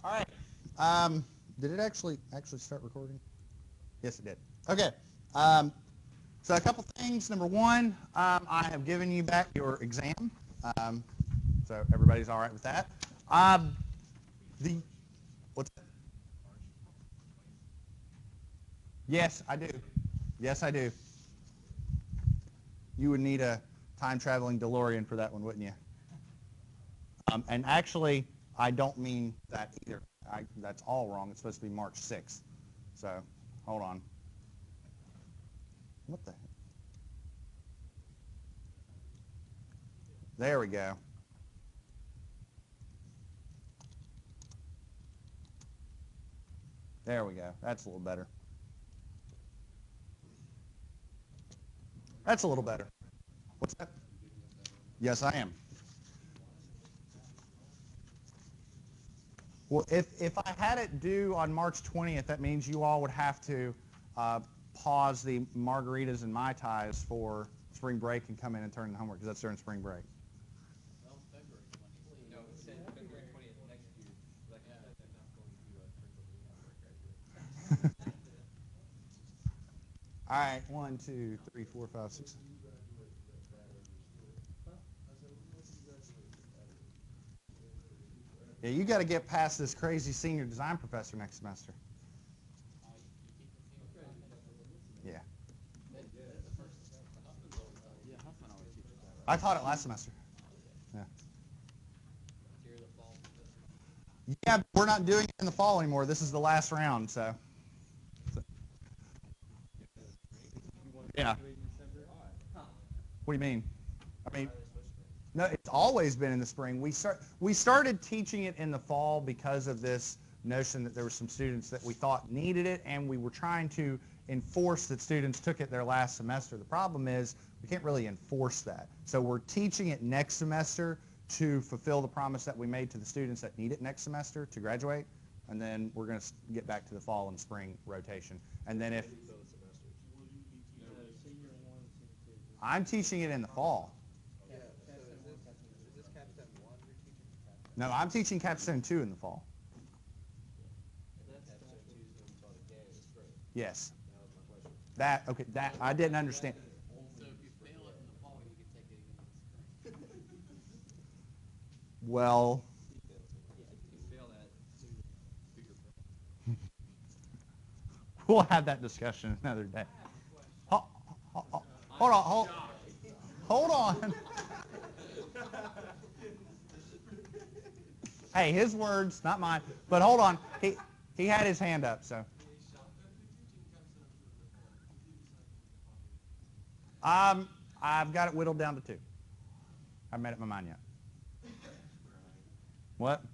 All right. Did it actually start recording? Yes, it did. Okay. So a couple things. Number one, I have given you back your exam. So everybody's all right with that. The what's that? Yes, I do. Yes, I do. You would need a time-traveling DeLorean for that one, wouldn't you? And actually, I don't mean that either. That's all wrong. It's supposed to be March 6th. So, hold on. What the heck? There we go. There we go. That's a little better. That's a little better. What's that? Yes, I am. Well, if I had it due on March 20th, that means you all would have to pause the margaritas and Mai Tais for spring break and come in and turn in homework, because that's during spring break. Well, February 20th. No, it said February 20th next year. Like I said, they're not going to graduate. All right, 1, 2, 3, 4, 5, 6. Yeah, you got to get past this crazy senior design professor next semester. Yeah. I taught it last semester. Yeah. Yeah, but we're not doing it in the fall anymore. This is the last round, so. Yeah. What do you mean? I mean, no, it's always been in the spring. We started teaching it in the fall because of this notion that there were some students that we thought needed it, and we were trying to enforce that students took it their last semester. The problem is we can't really enforce that. So we're teaching it next semester to fulfill the promise that we made to the students that need it next semester to graduate, and then we're going to get back to the fall and spring rotation. And then if I'm teaching it in the fall. No, I'm teaching Capstone 2 in the fall. Yes. Okay, that I didn't understand. So if you fail it in the fall, you can take it again in the spring. Well, If you fail that, we'll have that discussion another day. Hold on. Hold on. Hey, his words, not mine. But hold on. He had his hand up, so. I've got it whittled down to 2. I haven't made up my mind yet. What?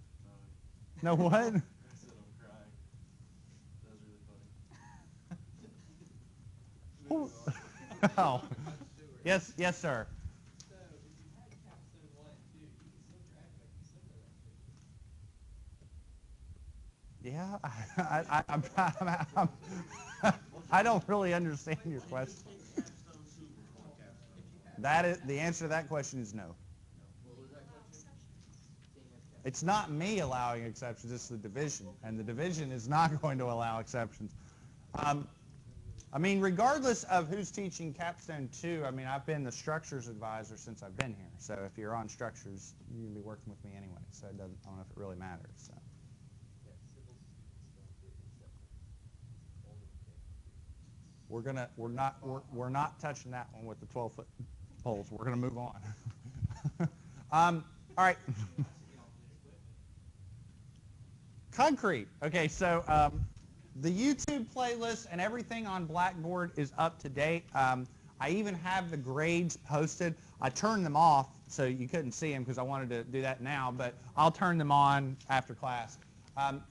No, what? I said I'm crying. That was really funny. Oh. Yes, sir. so if you had Capstone 1 and 2, you can still graduate December. Yeah, I don't really understand your question. That is the answer to that question is no. It's not me allowing exceptions, it's the division, and the division is not going to allow exceptions. I mean, regardless of who's teaching Capstone 2, I mean, I've been the structures advisor since I've been here. So if you're on structures, you're going to be working with me anyway. So I don't know if it really matters. So. We're not touching that one with the 12-foot poles. We're going to move on. All right. Concrete. Okay, so the YouTube playlist and everything on Blackboard is up to date. I even have the grades posted. I turned them off so you couldn't see them because I wanted to do that now, but I'll turn them on after class.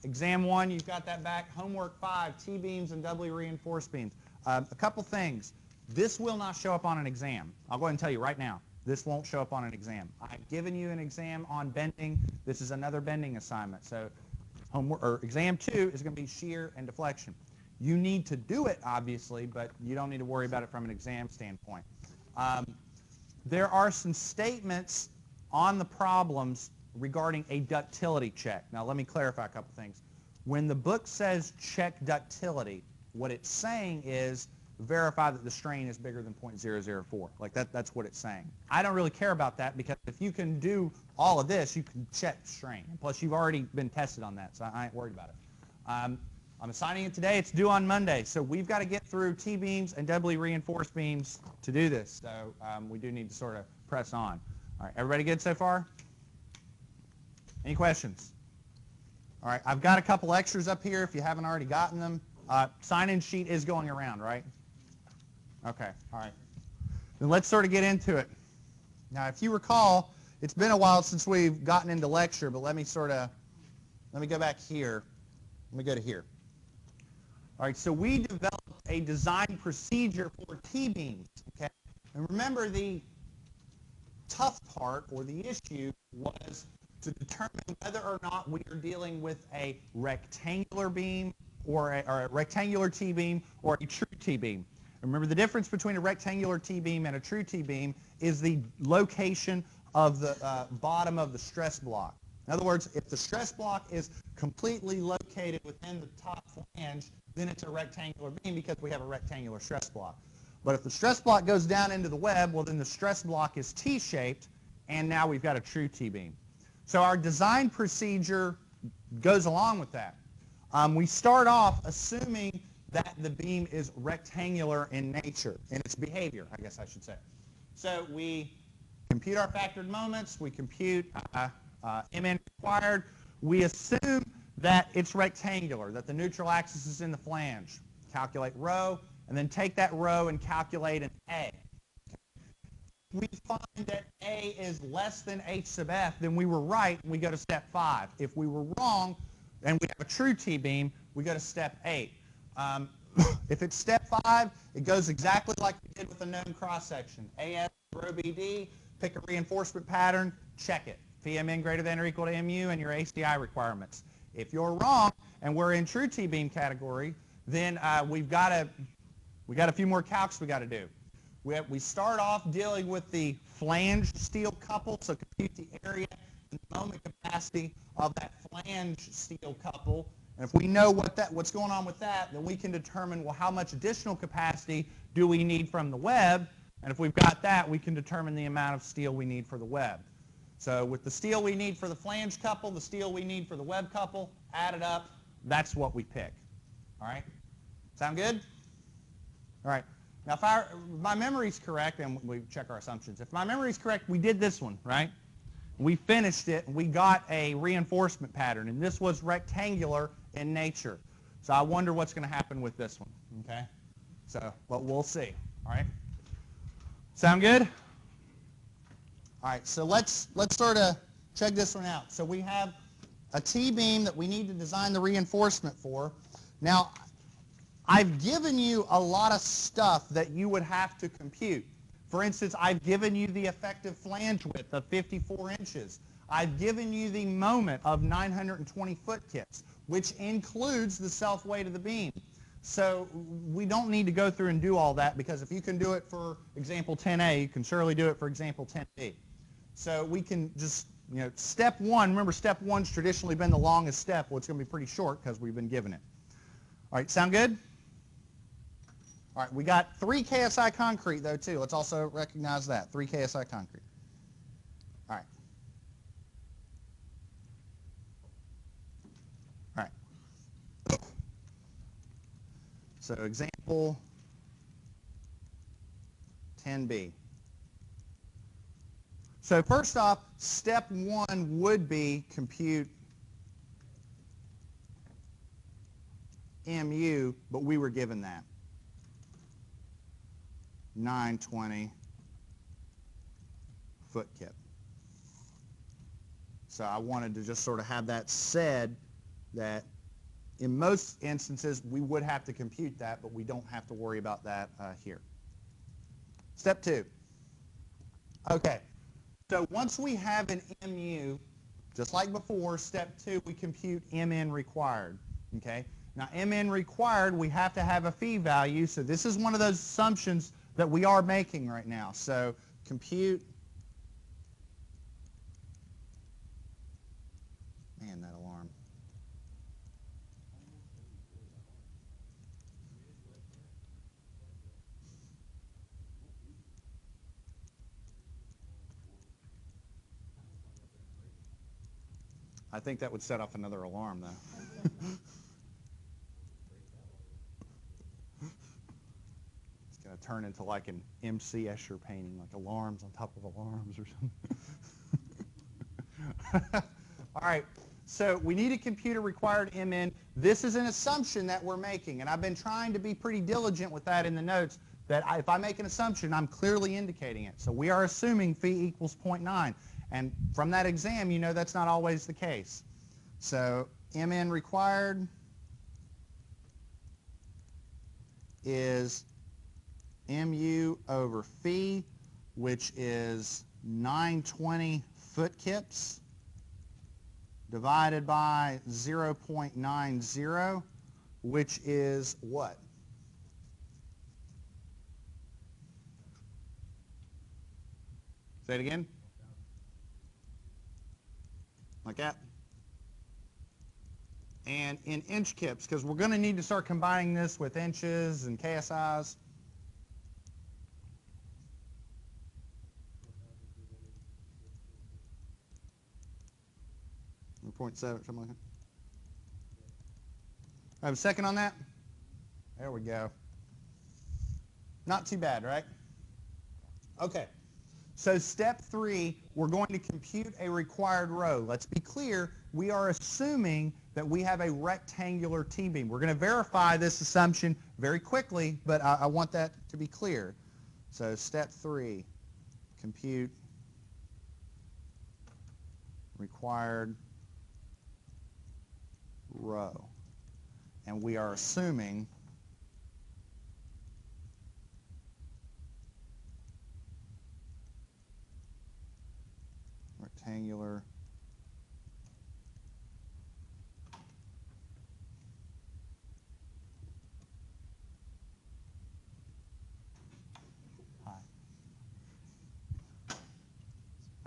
Exam 1, you've got that back. Homework 5, T-beams and doubly reinforced beams. A couple things. This will not show up on an exam. I'll go ahead and tell you right now. This won't show up on an exam. I've given you an exam on bending. This is another bending assignment. So homework, or exam 2 is going to be shear and deflection. You need to do it, obviously, but you don't need to worry about it from an exam standpoint. There are some statements on the problems regarding a ductility check. Now let me clarify a couple things. When the book says check ductility, what it's saying is verify that the strain is bigger than .004. Like that's what it's saying. I don't really care about that because if you can do all of this, you can check strain. Plus, you've already been tested on that, so I ain't worried about it. I'm assigning it today. It's due on Monday, so we've got to get through T-beams and doubly reinforced beams to do this. So we do need to sort of press on. All right, everybody good so far? Any questions? All right, I've got a couple extras up here if you haven't already gotten them. Sign-in sheet is going around, right? Okay, all right. Then let's sort of get into it. Now, if you recall, it's been a while since we've gotten into lecture, but let me go back here. Let me go to here. All right, so we developed a design procedure for T-beams, okay? And remember, the tough part or the issue was to determine whether or not we are dealing with a rectangular beam or a rectangular T-beam or a true T-beam. Remember, the difference between a rectangular T-beam and a true T-beam is the location of the bottom of the stress block. In other words, if the stress block is completely located within the top flange, then it's a rectangular beam because we have a rectangular stress block. But if the stress block goes down into the web, well, then the stress block is T-shaped, and now we've got a true T-beam. So our design procedure goes along with that. We start off assuming that the beam is rectangular in nature, in its behavior, I guess I should say. So we compute our factored moments, we compute Mn required, we assume that it's rectangular, that the neutral axis is in the flange. Calculate rho, and then take that rho and calculate an A. We find that A is less than H sub F, then we were right, and we go to step 5. If we were wrong, and we have a true T-beam, we go to step 8. If it's step 5, it goes exactly like we did with a known cross-section. AS, rho BD, pick a reinforcement pattern, check it. PMN greater than or equal to MU and your ACI requirements. If you're wrong, and we're in true T-beam category, then we've got a few more calcs we got to do. We start off dealing with the flange steel couple, so compute the area and the moment capacity of that flange steel couple. And if we know what's going on with that, then we can determine, well, how much additional capacity do we need from the web? And if we've got that, we can determine the amount of steel we need for the web. So with the steel we need for the flange couple, the steel we need for the web couple, add it up, that's what we pick. All right? Sound good? All right. Now, if my memory's correct, and we check our assumptions, if my memory's correct, we did this one, right? We finished it, and we got a reinforcement pattern, and this was rectangular in nature. So I wonder what's going to happen with this one, okay? So, but we'll see, all right? Sound good? All right, so let's sort of check this one out. So we have a T-beam that we need to design the reinforcement for. Now, I've given you a lot of stuff that you would have to compute. For instance, I've given you the effective flange width of 54 inches. I've given you the moment of 920 foot-kits, which includes the self-weight of the beam. So we don't need to go through and do all that, because if you can do it for example 10A, you can surely do it for example 10B. So we can just, step 1, remember step 1's traditionally been the longest step. Well, it's going to be pretty short because we've been given it. All right, sound good? All right, we got 3 KSI concrete, though, too. Let's also recognize that, 3 KSI concrete. All right. All right. So example 10B. So first off, step 1 would be compute MU, but we were given that. 920 foot-kit. So I wanted to just sort of have that said, that in most instances we would have to compute that, but we don't have to worry about that here. Step 2. Okay, so once we have an MU, just like before, step 2, we compute MN required. Okay, now MN required, we have to have a phi value, so this is one of those assumptions that we are making right now. So compute I think that would set off another alarm, though. It's going to turn into like an M.C. Escher painting, like alarms on top of alarms or something. All right, so we need to compute a required MN. This is an assumption that we're making, and I've been trying to be pretty diligent with that in the notes, that if I make an assumption, I'm clearly indicating it. So we are assuming phi equals 0.9. And from that exam, you know that's not always the case. So MN required is MU over phi, which is 920 foot kips, divided by 0.90, which is what? Say it again. Like that. And in inch kips, because we're going to need to start combining this with inches and KSIs. Or 0.7, something like that. I have a second on that? There we go. Not too bad, right? Okay. So step 3, we're going to compute a required row. Let's be clear, we are assuming that we have a rectangular T-beam. We're going to verify this assumption very quickly, but I want that to be clear. So step 3, compute required row. And we are assuming rectangular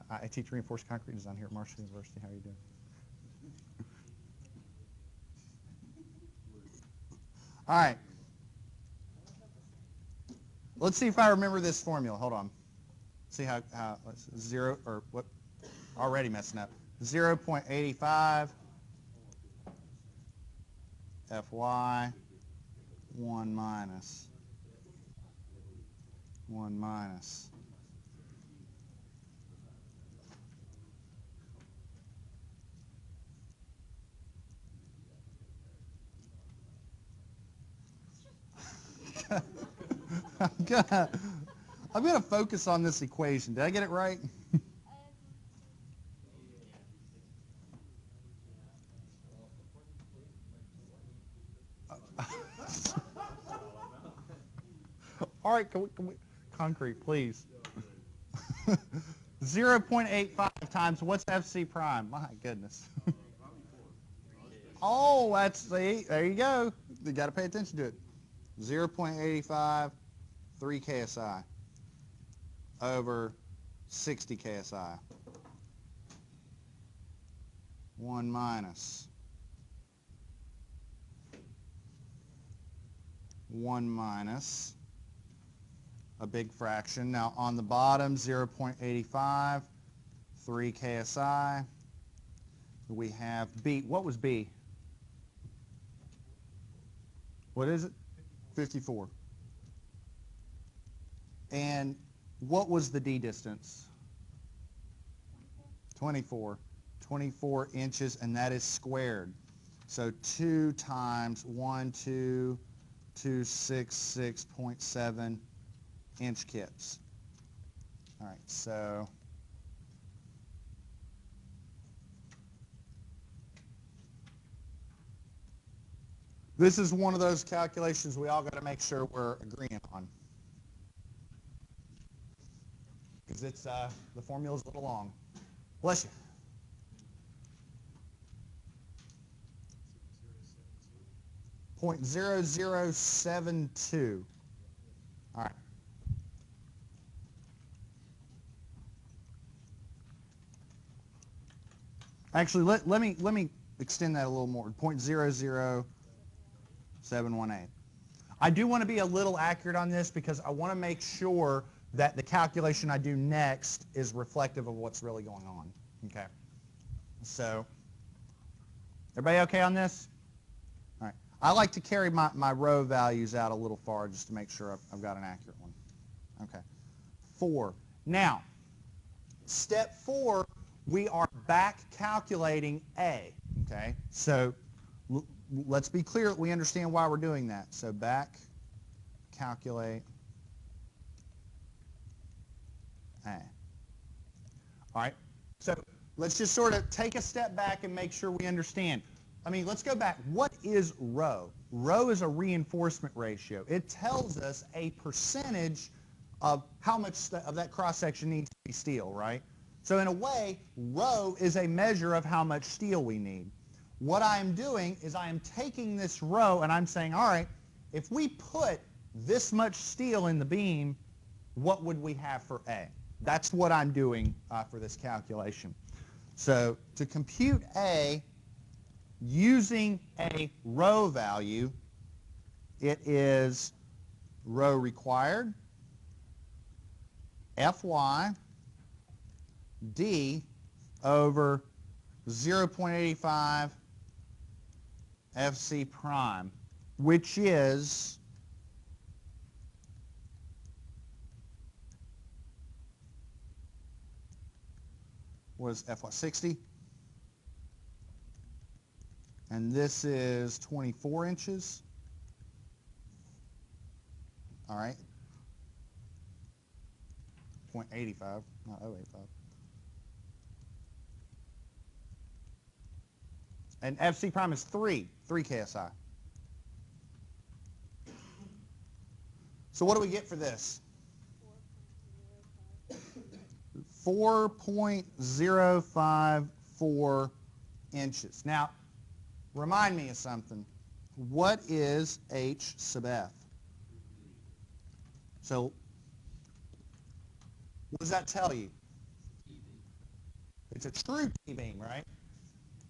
I teach reinforced concrete design here at Marshall University. How are you doing? All right. Let's see if I remember this formula. Hold on. See how zero, or what, already messing up. 0.85 Fy 1 minus 1 minus I'm gonna focus on this equation. Did I get it right? All right, can we concrete, please. 0.85 times what's FC prime? My goodness. Oh, there you go. You got to pay attention to it. 0.85, 3 KSI over 60 KSI. 1 minus 1 minus a big fraction. Now on the bottom, 0.85, 3 KSI. We have B. What was B? What is it? 54. And what was the D distance? 24. 24 inches, and that is squared. So 2 times 266.7 inch kips. All right, so this is one of those calculations we all got to make sure we're agreeing on, because it's the formula's a little long. Bless you. 0.0072. All right. Actually, let me extend that a little more. 0.00718. I do want to be a little accurate on this because I want to make sure that the calculation I do next is reflective of what's really going on. Okay. So Everybody okay on this? All right. I like to carry my row values out a little far just to make sure I've got an accurate one. Okay. 4. Now, step 4, we are back calculating A. Okay? So let's be clear that we understand why we're doing that. So back calculate A. All right? So let's just sort of take a step back and make sure we understand. I mean, let's go back. What is rho? Rho is a reinforcement ratio. It tells us a percentage of how much of that cross-section needs to be steel, right? So in a way, rho is a measure of how much steel we need. What I am doing is I am taking this rho and I'm saying, all right, if we put this much steel in the beam, what would we have for A? That's what I'm doing for this calculation. So to compute A using a rho value, it is rho required Fy D over 0.85 FC prime, which is was Fy 60, and this is 24 inches. All right, 0.85, not 0.85. And FC prime is 3 KSI. So what do we get for this? 4.054 inches. Now, remind me of something. What is H sub F? So, what does that tell you? It's a true T-beam, right?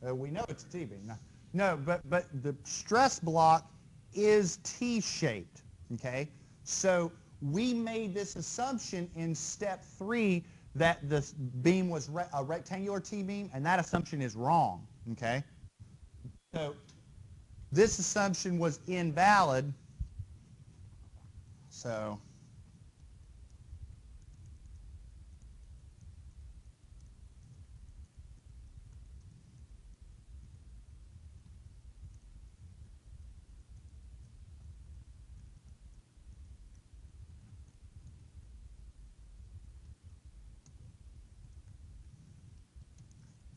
We know it's a T-beam. No, but the stress block is T-shaped, okay? So we made this assumption in step 3 that the beam was a rectangular T-beam, and that assumption is wrong, okay? So this assumption was invalid, so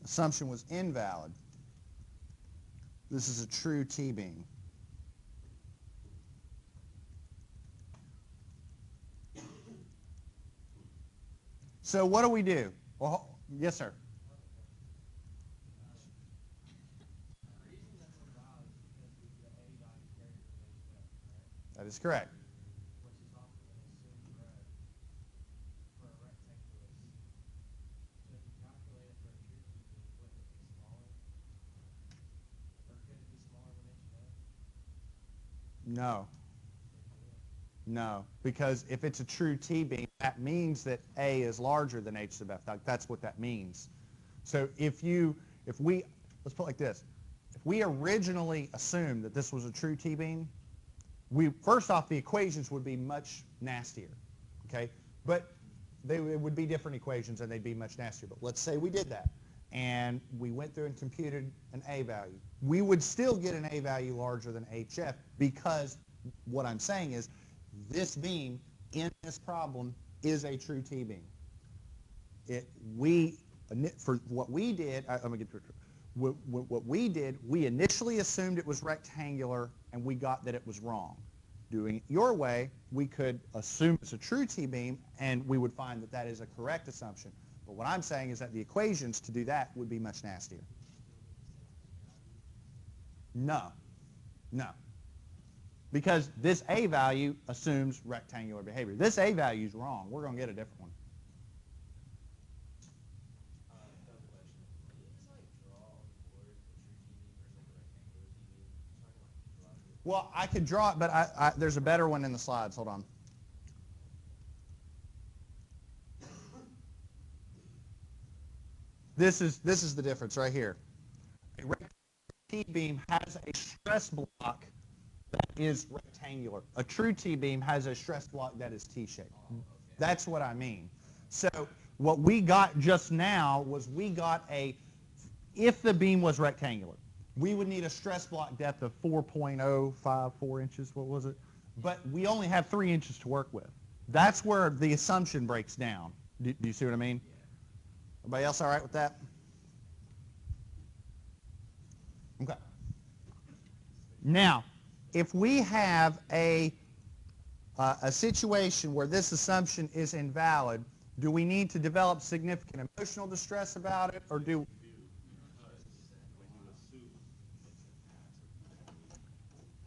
assumption was invalid. This is a true T-beam. So what do we do? Well, yes, sir. That is correct. No. No, because if it's a true T-beam, that means that A is larger than H sub F. That's what that means. So let's put it like this. If we originally assumed that this was a true T-beam, first off, the equations would be much nastier, okay? But it would be different equations and they'd be much nastier. But let's say we did that and we went through and computed an A value. We would still get an A value larger than HF because what I'm saying is this beam in this problem is a true T-beam. For what we did, let me get to it. What we did, we initially assumed it was rectangular and we got that it was wrong. Doing it your way, we could assume it's a true T-beam and we would find that that is a correct assumption. But what I'm saying is that the equations to do that would be much nastier. No. Because this A value assumes rectangular behavior. This A value is wrong. We're going to get a different one. Well, I could draw it, but there's a better one in the slides. Hold on. This is the difference right here. A rectangular T-beam has a stress block that is rectangular. A true T-beam has a stress block that is T-shaped. That's what I mean. So what we got just now was if the beam was rectangular, we would need a stress block depth of 4.054 inches. What was it? But we only have 3 inches to work with. That's where the assumption breaks down. Do you see what I mean? Everybody else all right with that? Okay. Now, if we have a situation where this assumption is invalid, do we need to develop significant emotional distress about it, or do?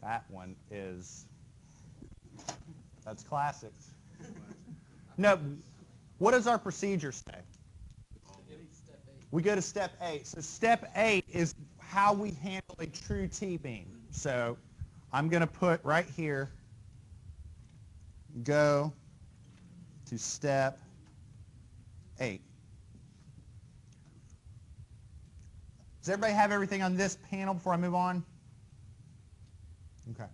That one is, that's classics. No, what does our procedure say? We go to step 8. So step 8 is how we handle a true T-beam. So I'm going to put right here, go to step 8. Does everybody have everything on this panel before I move on? Okay.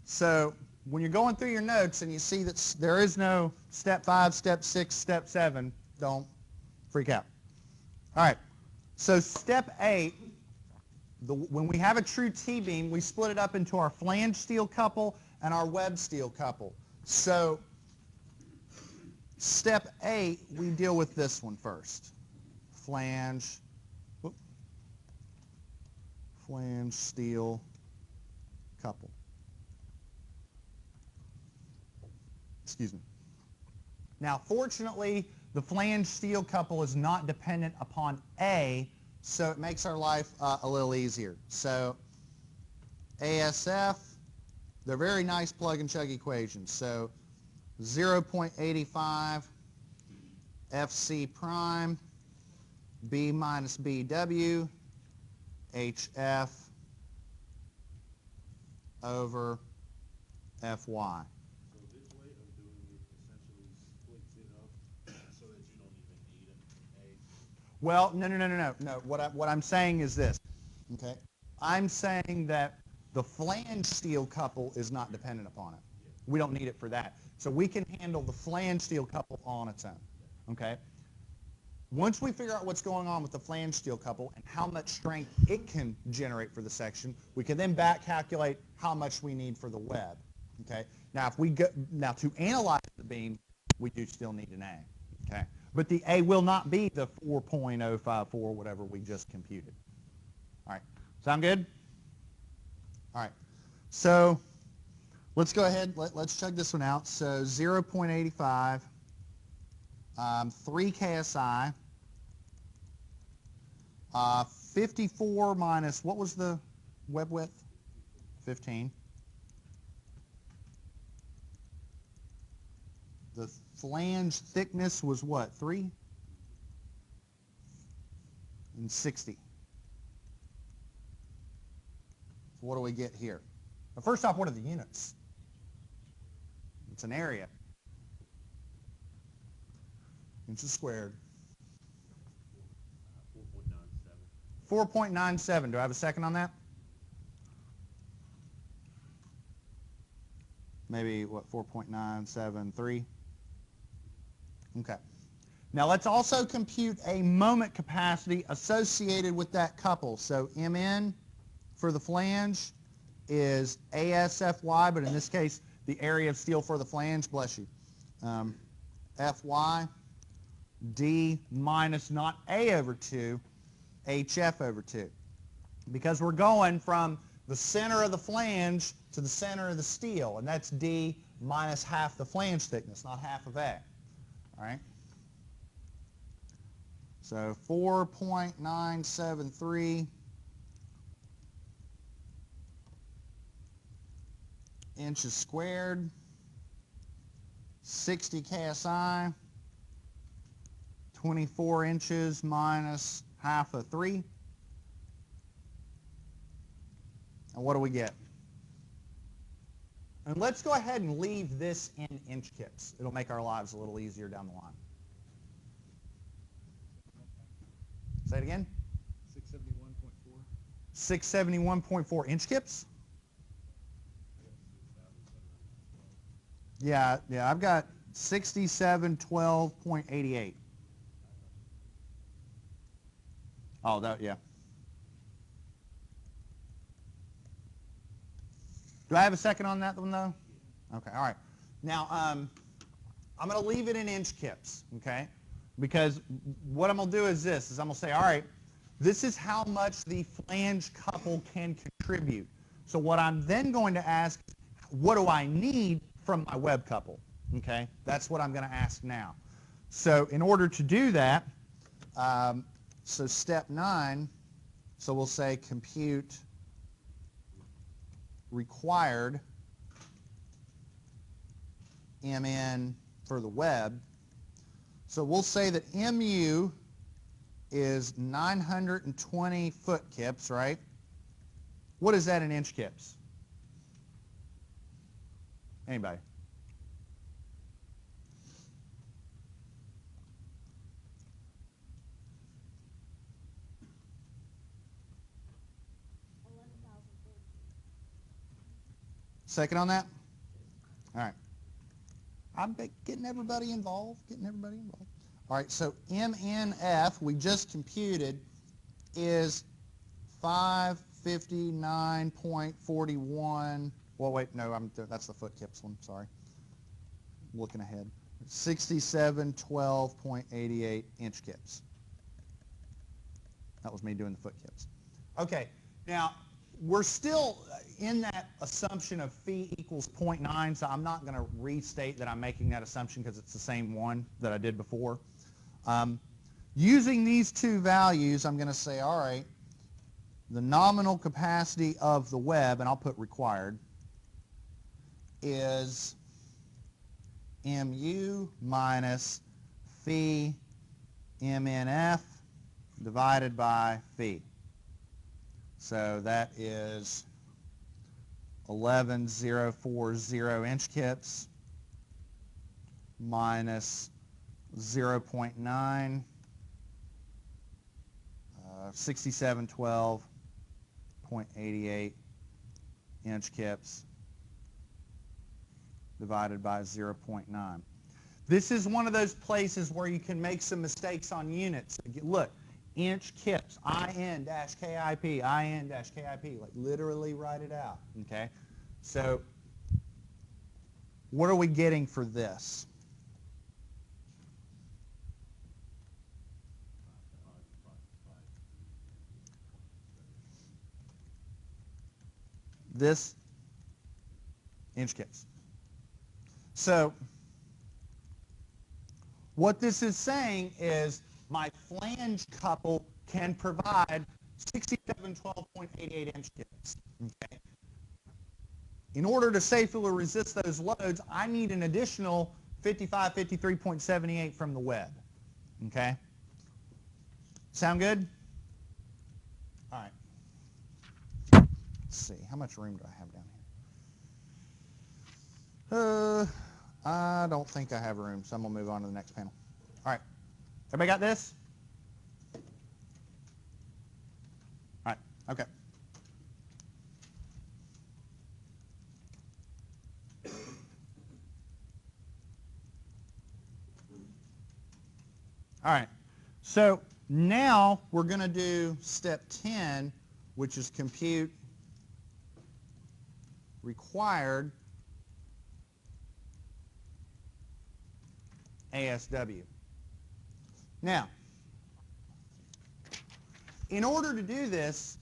So when you're going through your notes and you see that there is no step 5, step 6, step 7, don't freak out. All right. So step 8, when we have a true T-beam, we split it up into our flange steel couple and our web steel couple. So step 8, we deal with this one first. Flange steel couple. Excuse me. Now, fortunately, the flange steel couple is not dependent upon A, so it makes our life a little easier. So ASF, they're very nice plug-and-chug equations. So 0.85 FC prime, B minus BW, HF over FY. So this way of doing it essentially splits it up so that you don't even need an A. Well, no. What I'm saying is this, okay? I'm saying that the flange steel couple is not dependent upon it. We don't need it for that. So we can handle the flange steel couple on its own, okay? Once we figure out what's going on with the flange steel couple and how much strength it can generate for the section, we can then back calculate how much we need for the web, okay? Now, to analyze the beam, we do still need an A, okay? But the A will not be the 4.054, whatever we just computed. All right, sound good? All right, so let's go ahead, let's check this one out. So 0.85, 3 KSI, 54 minus, what was the web width? 15. The flange thickness was what, 3? And 60. So what do we get here? Well, first off, what are the units? It's an area. Inches squared. 4.97. 4.97. Do I have a second on that? Maybe, what, 4.973? Okay. Now let's also compute a moment capacity associated with that couple. So Mn for the flange is ASFY, but in this case, the area of steel for the flange, bless you, Fy, D minus not A over 2, HF over 2. Because we're going from the center of the flange to the center of the steel, and that's D minus half the flange thickness, not half of A. All right? So 4.973 inches squared, 60 KSI, 24 inches minus half of 3. And what do we get? And let's go ahead and leave this in inch kips. It'll make our lives a little easier down the line. Say it again. 671.4. 671.4 inch kips? Yeah, I've got 6712.88. Oh, yeah. Do I have a second on that one, though? Okay, all right. Now, I'm going to leave it in inch kips, okay? Because what I'm going to do is this, I'm going to say, all right, this is how much the flange couple can contribute. So what I'm then going to ask, what do I need from my web couple? Okay, that's what I'm going to ask now. So in order to do that, so step 9, so we'll say compute required MN for the web. So we'll say that MU is 920 foot kips, right? What is that in inch kips? Anybody? Second on that? All right. I'm getting everybody involved, All right, so MNF, we just computed, is 559.41. Well, wait, no, that's the foot kips one, sorry. I'm looking ahead. 6712.88 inch kips. That was me doing the foot kips. Okay, now, we're still in that assumption of phi equals 0.9, so I'm not going to restate that I'm making that assumption because it's the same one that I did before. Using these two values, I'm going to say, all right, the nominal capacity of the web, and I'll put required, is mu minus phi MNF divided by phi. So that is 11,040 inch kips minus 0.9, 6712.88 inch kips divided by 0.9. This is one of those places where you can make some mistakes on units. Look, inch kips, IN-KIP, IN-KIP, like literally write it out, okay? So what are we getting for this? This inch kips. So what this is saying is my flange couple can provide 6712.88 inch kips. Okay. In order to safely resist those loads, I need an additional 5553.78 from the web. Okay. Sound good? All right. Let's see. How much room do I have down here? I don't think I have room, so I'm going to move on to the next panel. All right. Everybody got this? All right. Okay. All right. So now we're going to do step 10, which is compute required ASW. Now, in order to do this,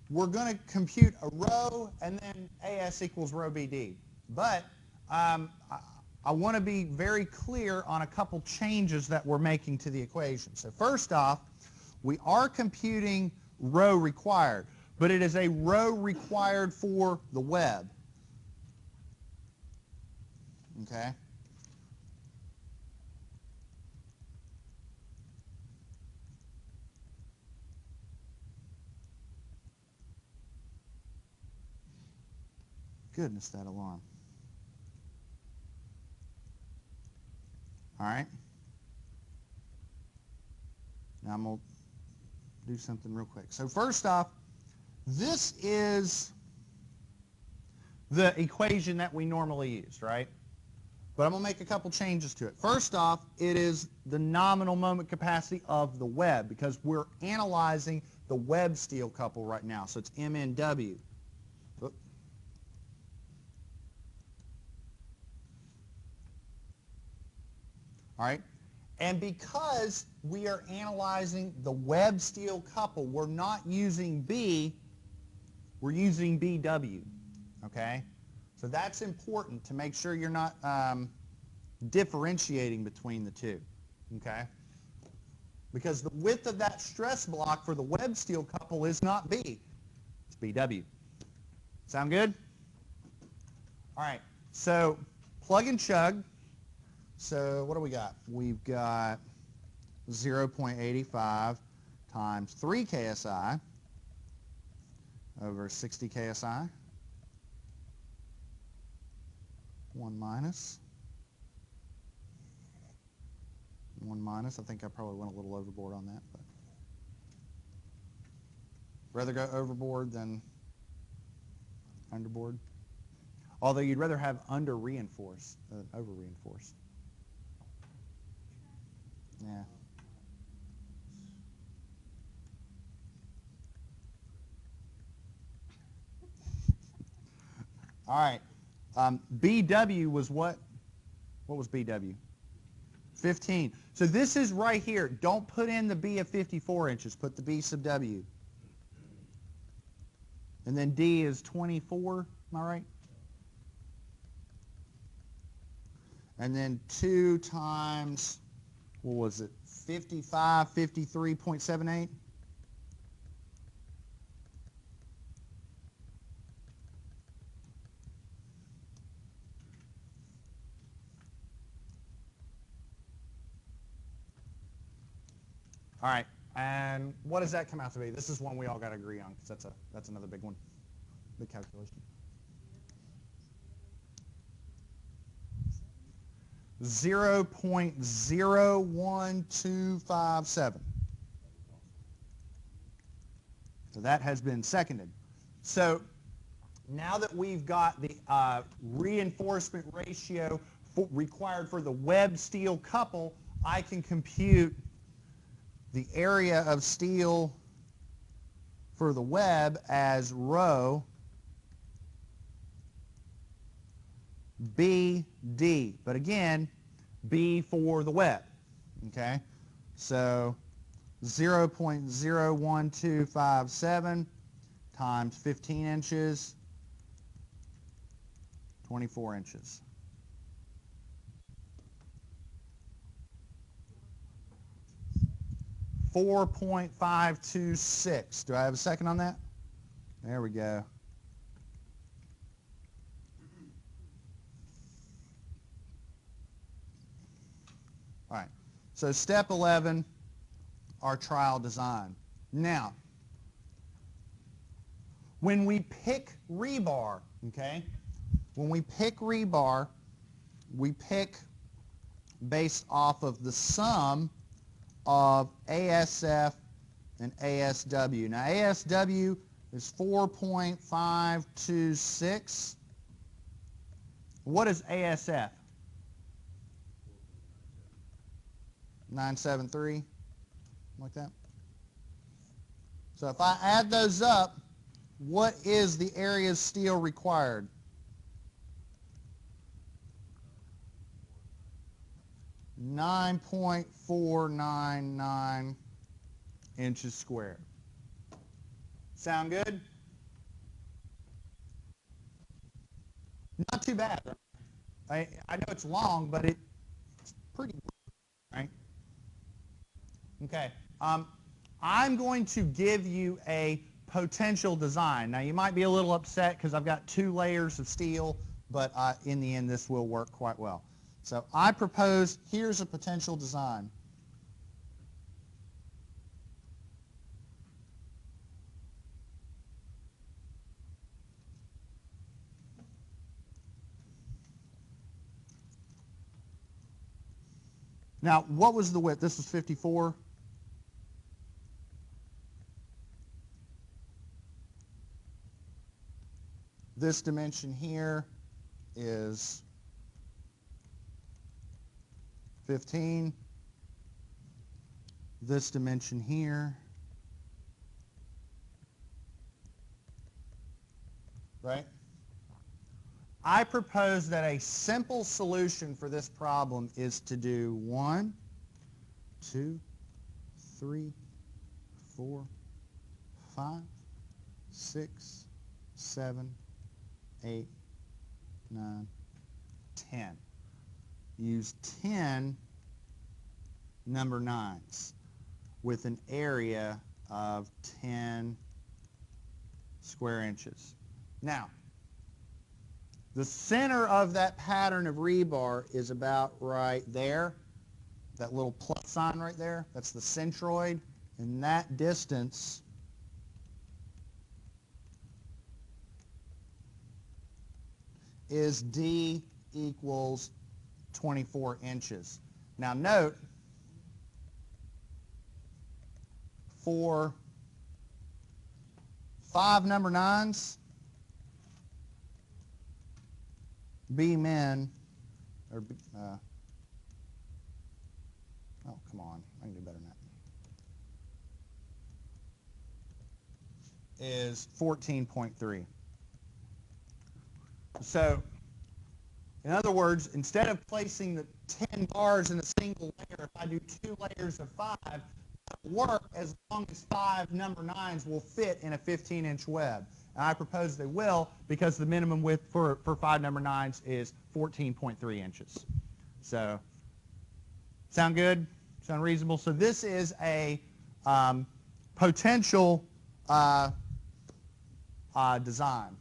we're going to compute a rho and then AS equals rho BD. But I want to be very clear on a couple changes that we're making to the equation. So first off, we are computing rho required, but it is a rho required for the web. Okay? Goodness, that alarm. All right. Now I'm going to do something real quick. So first off, this is the equation that we normally use, right? But I'm going to make a couple changes to it. First off, it is the nominal moment capacity of the web because we're analyzing the web steel couple right now. So it's MNW. All right. And because we are analyzing the web steel couple, we're not using B, we're using BW. Okay? So that's important to make sure you're not differentiating between the two. Okay? Because the width of that stress block for the web steel couple is not B, it's BW. Sound good? All right, so plug and chug. So what do we got? We've got 0.85 times 3 KSI over 60 KSI. 1 minus. 1 minus. I think I probably went a little overboard on that, but rather go overboard than underboard. Although you'd rather have under reinforced than over reinforced. Yeah. All right. BW was what? What was BW? 15. So this is right here. Don't put in the B of 54 inches. Put the B sub W. And then D is 24. Am I right? And then 2 times, what was it? 55, 53.78? All right, and what does that come out to be? This is one we all got to agree on because that's another big one, big calculation. 0.01257. So that has been seconded. So now that we've got the reinforcement ratio required for the web steel couple, I can compute the area of steel for the web as rho BD. But again, B for the web. Okay? So 0.01257 times 15 inches, 24 inches. 4.526. Do I have a second on that? There we go. All right. So step 11, our trial design. Now, when we pick rebar, okay, when we pick rebar, we pick based off of the sum of ASF and ASW. Now ASW is 4.526. What is ASF? 973, like that. So if I add those up, what is the area of steel required? 9.499 inches squared. Sound good? Not too bad, right? I know it's long, but it's pretty, right? Okay. I'm going to give you a potential design. Now, you might be a little upset because I've got 2 layers of steel, but in the end, this will work quite well. So I propose, here's a potential design. Now, what was the width? This was 54. This dimension here is 15. This dimension here, right? I propose that a simple solution for this problem is to do 1, 2, 3, 4, 5, 6, 7, 8, 9, 10. Use 10 number 9s with an area of 10 square inches. Now, the center of that pattern of rebar is about right there. That little plus sign right there, that's the centroid. And that distance is D equals 24 inches. Now note, for 5 number 9s, B-min, or oh, come on, I can do better than that, is 14.3. So, in other words, instead of placing the 10 bars in a single layer, if I do 2 layers of 5, that'll work as long as 5 number 9s will fit in a 15-inch web. And I propose they will because the minimum width for 5 number 9s is 14.3 inches. So, sound good? Sound reasonable? So this is a potential design.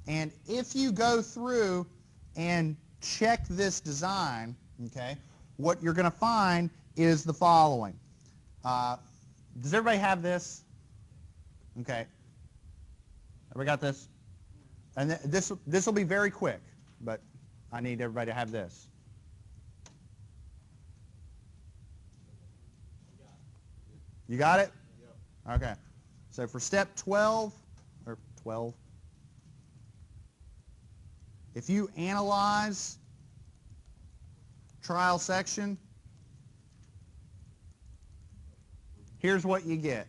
And if you go through and check this design, okay, what you're going to find is the following. Does everybody have this? Okay. Everybody got this? And this will be very quick, but I need everybody to have this. You got it? Yep. Okay. So for step 12, if you analyze trial section, here's what you get.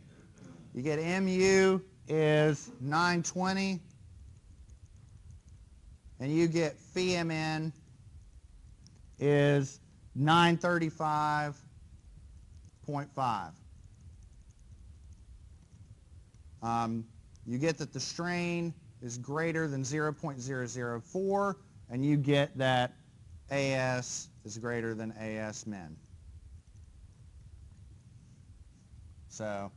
You get MU is 920, and you get phi MN is 935.5. You get that the strain is greater than 0.004, and you get that AS is greater than AS min. So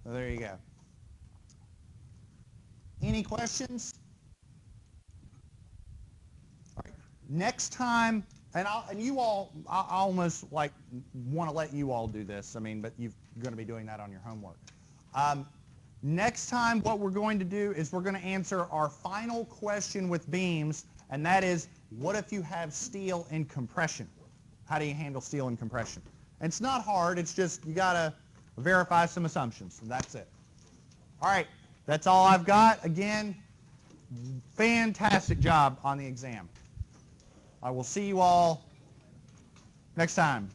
there you go. Any questions? All right. Next time, and you all, I almost like want to let you all do this. I mean, but you're going to be doing that on your homework. Next time, what we're going to do is we're going to answer our final question with beams, and that is, what if you have steel in compression? How do you handle steel in compression? And it's not hard. It's just you got to verify some assumptions, and that's it. All right. That's all I've got. Again, fantastic job on the exam. I will see you all next time.